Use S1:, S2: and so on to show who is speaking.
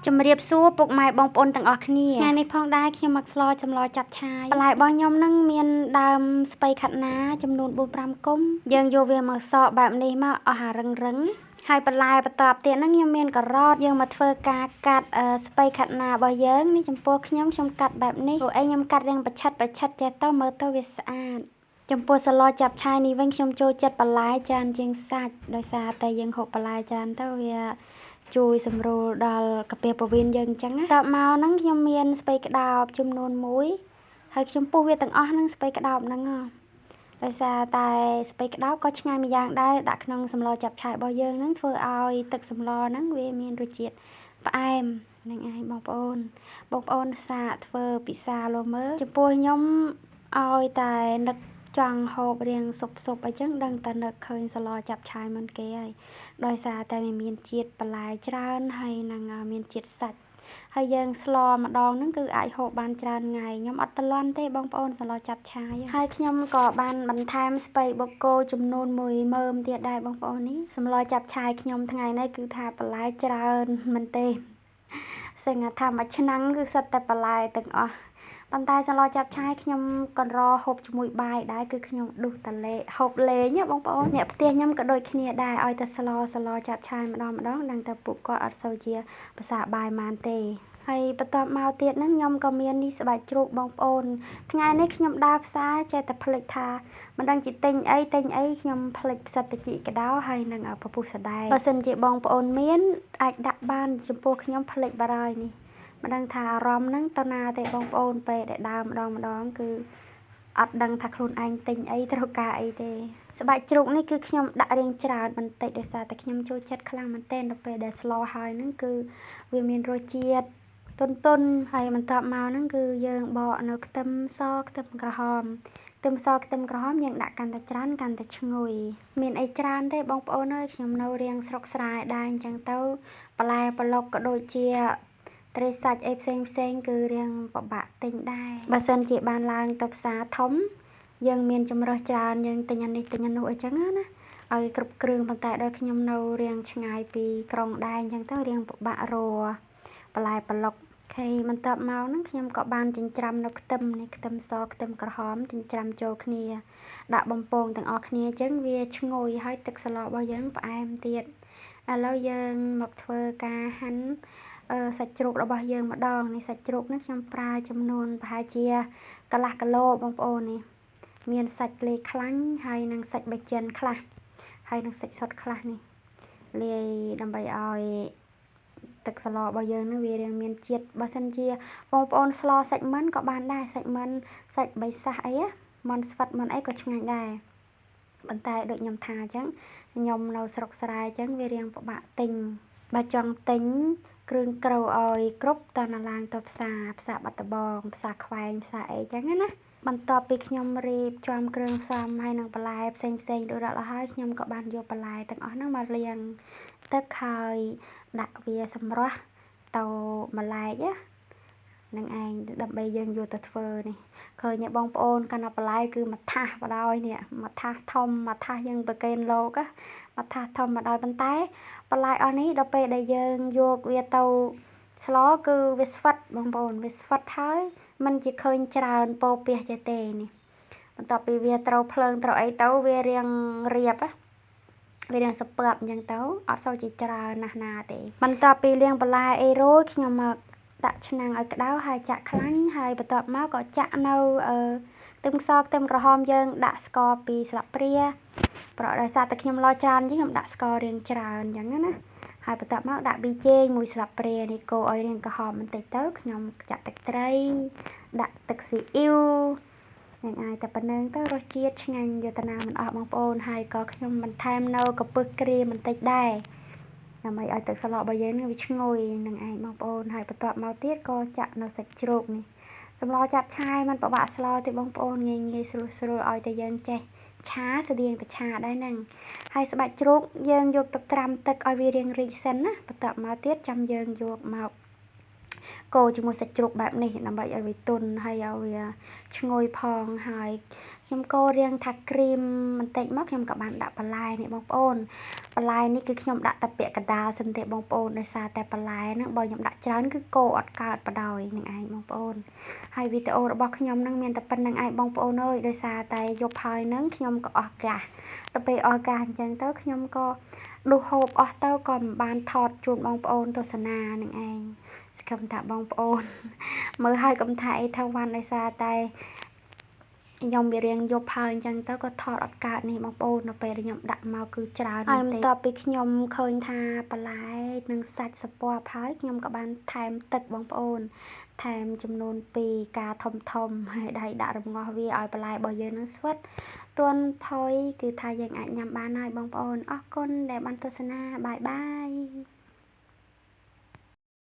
S1: ជំរាបសួរពុកម៉ែបងប្អូនទាំងអស់គ្នាថ្ងៃនេះផងដែរខ្ញុំមកស្លចម្លចាប់ឆាយបន្លែរបស់ខ្ញុំនឹងមានដើមស្ពៃខាត់ណាចំនួន 4-5 គុំយើងយកវាមកសកបែបនេះមកអស់អារឹងហើយបន្លែបន្ទាប់ទៀតហ្នឹងខ្ញុំមានការ៉ុតយើងមកធ្វើការកាត់ស្ពៃខាត់ណារបស់យើងនេះចំពោះខ្ញុំកាត់បែបនេះព្រោះអីខ្ញុំកាត់រៀងបច្ឆិតចេះទៅមើលទៅវាស្អាតចំពោះសឡចាប់ឆាយនេះវិញខ្ញុំចូលចិត្តបន្លែច្រើនជាងសាច់ដោយសារតែយើងហូបបន្លែច្រើនទៅវាជួយសម្រួលដល់កាពះពោះវៀនយើងអញ្ចឹងណាតបមកហ្នឹងខ្ញុំមានស្ពៃក្តោបចំនួន1ហើយខ្ញុំពុះវាទាំងអស់ហ្នឹងស្ពៃក្តោបហ្នឹងដោយសារតែស្ពៃក្តោបក៏ឆ្ងាញ់មួយយ៉ាងដែរដាក់ក្នុងសម្លចាប់ឆាយរបស់យើងហ្នឹងធ្វើឲ្យទឹកសម្លហ្នឹងវាមានរសជាតិផ្អែមហ្នឹងឯងបងប្អូនសាកធ្វើពិសាលោមើលចំពោះខ្ញុំឲ្យតែនឹកចង់ហូបរៀងសុបអញ្ចឹងដឹងតែនឹកឃើញសឡចាប់ឆាយមិនគេហើយដោយសារតែវាមានជាតិបន្លែច្រើនហើយនឹងមានជាតិសាច់ហើយយើងស្លម្ដងហ្នឹងគឺអាចហូបបានច្រើនថ្ងៃខ្ញុំអត់តលន់ទេបងប្អូនសឡចាប់ឆាយហើយខ្ញុំក៏បានបន្ថែមស្ពៃបូកគោចំនួន1មើមទៀតដែរបងប្អូននេះសម្លចាប់ឆាយខ្ញុំថ្ងៃនេះគឺថាបន្លែច្រើនមែនទេសឹងថាមួយឆ្នាំគឺសិតតែបន្លែទាំងអស់ប៉ុន្តែសឡចាប់ឆាយខ្ញុំក៏រហូបជាមួយបាយដែរគឺខ្ញុំដុសតលេហូបលេងបងប្អូនអ្នកផ្ទះខ្ញុំក៏ដូចគ្នាដែរឲ្យតែសឡចាប់ឆាយម្ដងដឹងតែពួកគាត់អត់សូវជាភាសាបាយម៉ានទេហើយបន្ទាប់មកទៀតហ្នឹងខ្ញុំក៏មាននេះស្បែកជ្រូកបងប្អូនថ្ងៃនេះខ្ញុំដើរផ្សារចេះតែភ្លេចថាមិនដឹងជាទិញអីខ្ញុំភ្លេចផ្សិតតិចកដោហើយនឹងពពុះសដែងបើសិនជាបងប្អូនមានអាចដាក់បានចំពោះខ្ញុំភ្លេចបារហើយនេះមិនដឹងថាអារម្មណ៍ហ្នឹងតណាទេបងប្អូនពេលដែលដើរម្ដងគឺអត់ដឹងថាខ្លួនឯងទិញអីត្រូវការអីទេស្បែកជ្រូកនេះគឺខ្ញុំដាក់រៀងច្រើនបន្តិចដោយសារតែខ្ញុំចូលចិត្តខ្លាំងមែនទែនដល់ពេលដែលស្លហើយហ្នឹងគឺវាមានរសជាតិទុនហើយបន្ទាប់មកហ្នឹងគឺយើងបកនៅខ្ទឹមសខ្ទឹមក្រហមខ្ទឹមសខ្ទឹមក្រហមយើងដាក់កាន់តែច្រើនកាន់តែឈ្ងុយមានអីច្រើនទេបងប្អូនអើយខ្ញុំនៅរៀងស្រុកស្រែដែរអញ្ចឹងទៅបន្លែប្លុកក៏ដូចជាត្រីសាច់អីផ្សេងគឺរៀងពិបាកទិញដែរបើសិនជាបានឡើងទៅផ្សារធំយើងមានជំរើសច្រើនយើងទិញអានេះទិញអានោះអីចឹងណាឲ្យគ្រប់គ្រឿងប៉ុន្តែដល់ខ្ញុំនៅរៀងឆ្ងាយពីក្រុងដែរអញ្ចឹងទៅរៀងពិបាករកបន្លែប្លុកបន្ទាប់មកហ្នឹងខ្ញុំក៏បានចិញ្ច្រាំនៅខ្ទឹមនេះខ្ទឹមសខ្ទឹមក្រហមចិញ្ច្រាំចូលគ្នាដាក់បំពងទាំងអស់គ្នាអញ្ចឹងវាឈ្ងុយហើយទឹកស្លរបស់យើងផ្អែមទៀតឥឡូវយើងមកធ្វើការហាន់សាច់ជ្រូករបស់យើងម្ដងនេះសាច់ជ្រូកនេះខ្ញុំប្រើចំនួនប្រហែលជាកន្លះគីឡូបងប្អូននេះមានសាច់លេខ្លាញ់ហើយនិងសាច់ប៊ីចិនខ្លះហើយនិងសាច់សុទ្ធខ្លះនេះលាយដើម្បីឲ្យទឹកស្លរបស់យើងនឹងវារៀងមានជាតិបើសិនជាបងប្អូនស្លសាច់មិនក៏បានដែរសាច់មិនសាច់បីសាសអីមិនស្វិតមិនអីក៏ឆ្ងាញ់ដែរប៉ុន្តែដូចខ្ញុំថាអញ្ចឹងខ្ញុំនៅស្រុកស្រែអញ្ចឹងវារៀងពិបាកទិញបើចង់ទិញគ្រឿងក្រូវឲ្យគ្រប់តើណាឡើងទៅផ្សារបាត់ដំបងផ្សារខ្វែងផ្សារអីអញ្ចឹងណាបន្ទាប់ពីខ្ញុំរៀបចំគ្រឿងផ្សំហើយនឹងបន្លែផ្សេងដូចរត់ឲ្យហើយខ្ញុំក៏បានយកបន្លែទាំងអស់ហ្នឹងមកលាងទឹកហើយដាក់វាសម្រស់ទៅម្លែកនឹងឯងដើម្បីយើងយកទៅធ្វើនេះឃើញបងប្អូនកាន់តែបន្លែគឺមួយថាសបដ ாய் នេះមួយថាសធំមួយថាសយើងប្រកេនលោកមួយថាសធំបដ ாய் ប៉ុន្តែបន្លែអស់នេះដល់ពេលដែលយើងយកវាទៅស្លគឺវាស្វិតបងប្អូនវាស្វិតហើយมันជាឃើញច្រើនពោពាសចេះទេនេះបន្ទាប់ពីវាត្រូវភ្លើងត្រូវអីទៅវារៀងរៀបវារៀងសពើបអញ្ចឹងទៅអត់សូវជាច្រើនណាស់ណាទេបន្ទាប់ពីលាងបន្លែអីរួចខ្ញុំមកដាក់ឆ្នាំងឲ្យក្តៅហើយចាក់ខ្លាញ់ហើយបន្ទាប់មកក៏ចាក់នៅខ្ទឹមសខ្ទឹមក្រហមយើងដាក់ស្ករ2ស្លាបព្រាប្រដោយសារតែខ្ញុំឡច្រើនអញ្ចឹងខ្ញុំដាក់ស្កររៀងច្រើនអញ្ចឹងណាហើយបន្ទាប់មកដាក់ប៊ីចេង1ស្លាបព្រានេះកូរឲ្យរៀងក្រហមបន្តិចទៅខ្ញុំចាក់ទឹកត្រីដាក់ទឹកស៊ីអ៊ីវនឹងអាចតែប៉ុណ្្នឹងទៅរសជាតិឆ្ងាញ់យកតាណាមិនអស់បងប្អូនហើយក៏ខ្ញុំបន្ថែមនៅកំពឹសក្រៀមបន្តិចដែរដើម្បីឲ្យទឹកស្លរបស់យើងនេះវាឈ្ងុយនឹងឯងបងប្អូនហើយបន្ទាប់មកទៀតក៏ចាក់នៅសាច់ជ្រូកនេះសម្លចាប់ឆាយมันពិបាកស្លទេបងប្អូនងាយស្រួលឲ្យតែយើងចេះឆាស្តៀងតែឆាដែរហ្នឹងហើយស្បែកជ្រូកយើងយកទៅត្រាំទឹកឲ្យវារៀងរីកសិនណាបន្ទាប់មកទៀតចាំយើងយកមក កូរជាមួយសាច់ជ្រូកបែបនេះដើម្បីឲ្យវាទន់ហើយឲ្យវាឈ្ងុយផងហើយខ្ញុំកូររៀងថាក្រៀមបន្តិចមកខ្ញុំក៏បានដាក់បន្លែនេះបងប្អូនបន្លែនេះគឺខ្ញុំដាក់តែពាក់កណ្ដាលសិនទេបងប្អូនដោយសារតែបន្លែហ្នឹងបើខ្ញុំដាក់ច្រើនគឺកូរអត់កើតបដ ாய் នឹងឯងបងប្អូនហើយវីដេអូរបស់ខ្ញុំហ្នឹងមានតែប៉ុណ្្នឹងឯងបងប្អូនអើយដោយសារតែយប់ហើយហ្នឹងខ្ញុំក៏អស់កាសដល់ពេលអស់កាសអញ្ចឹងទៅខ្ញុំក៏ដួសហូបអស់ទៅក៏មិនបានថតជូនបងប្អូនទស្សនានឹងឯងសង្ឃឹមថាបងប្អូនមើលហើយកុំថាអីថាវ៉ាន់ដោយសារតែខ្ញុំវារៀងយប់ហើយអញ្ចឹងទៅក៏ថតអត់កើតនេះបងប្អូនដល់ពេលខ្ញុំដាក់មកគឺច្រើនមែនទេបន្ទាប់ពីខ្ញុំឃើញថាបន្លែនិងសាច់សព័បហើយខ្ញុំក៏បានថែមទឹកបងប្អូនថែមចំនួន2ការធំហើយដាក់រងាស់វាឲ្យបន្លែរបស់យើងនឹងស្វិតទន់ផុយគឺថាយើងអាចញ៉ាំបានហើយបងប្អូនអរគុណដែលបានទស្សនាបាយបាយ